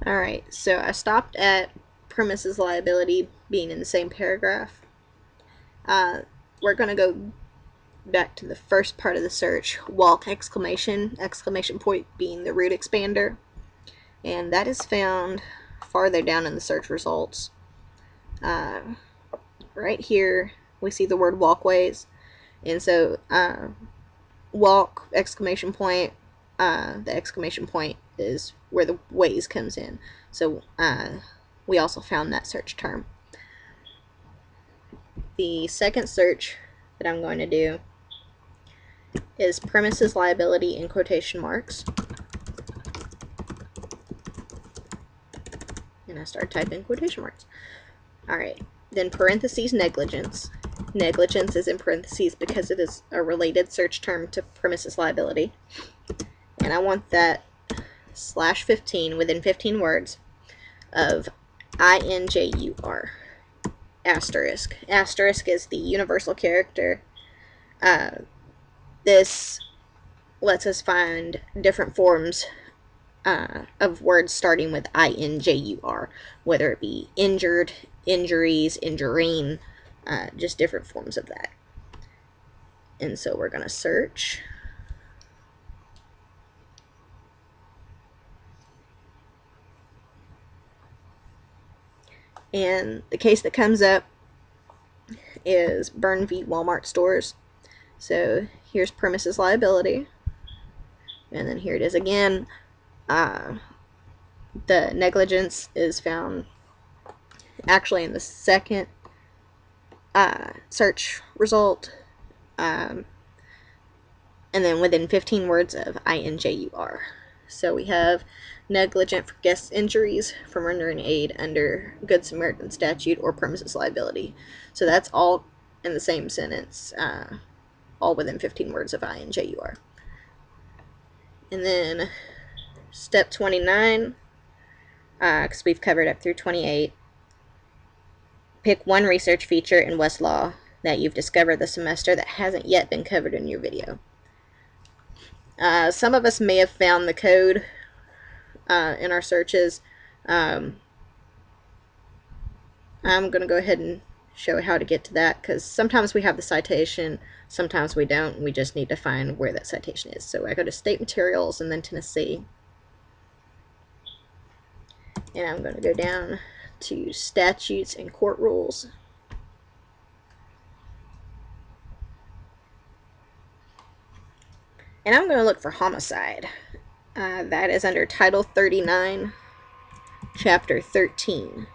Alright, so I stopped at premises liability being in the same paragraph. We're going to go back to the first part of the search, walk exclamation point being the root expander, and that is found farther down in the search results. Right here we see the word walkways, and so walk exclamation point, the exclamation point is where the ways comes in, so we also found that search term. The second search that I'm going to do is premises liability in quotation marks. And I start typing quotation marks. Alright, then parentheses negligence. Negligence is in parentheses because it is a related search term to premises liability. And I want that /15 within 15 words of INJUR. Asterisk. Asterisk is the universal character. This lets us find different forms of words starting with INJUR, whether it be injured, injuries, injuring, just different forms of that. And so we're going to search. And the case that comes up is Byrne v. Walmart Stores. So here's premises liability, and then here it is again. The negligence is found actually in the second search result, and then within 15 words of INJUR. So we have negligent for guest injuries from rendering aid under Good Samaritan statute or premises liability. So that's all in the same sentence, all within 15 words of INJUR. And then step 29, because we've covered up through 28, pick one research feature in Westlaw that you've discovered this semester that hasn't yet been covered in your video. Some of us may have found the code in our searches. I'm going to go ahead and show how to get to that, because sometimes we have the citation, sometimes we don't, and we just need to find where that citation is. So I go to State Materials and then Tennessee, and I'm going to go down to Statutes and Court Rules. And I'm going to look for homicide. That is under Title 39, Chapter 13.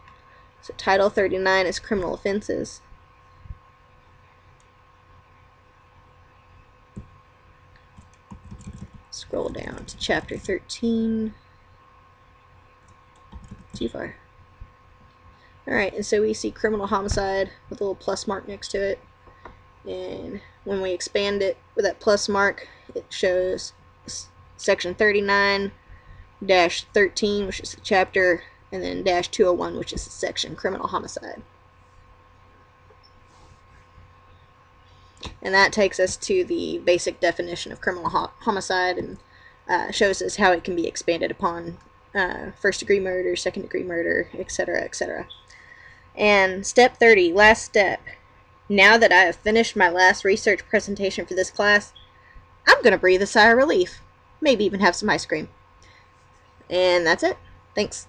So Title 39 is criminal offenses. Scroll down to Chapter 13. Too far. Alright, and so we see criminal homicide with a little plus mark next to it. And when we expand it with that plus mark, it shows Section 39-13, which is the chapter, and then -201, which is the section, criminal homicide. And that takes us to the basic definition of criminal homicide, and shows us how it can be expanded upon first-degree murder, second-degree murder, etc., etc. And step 30, last step. Now that I have finished my last research presentation for this class, I'm going to breathe a sigh of relief. Maybe even have some ice cream. And that's it. Thanks.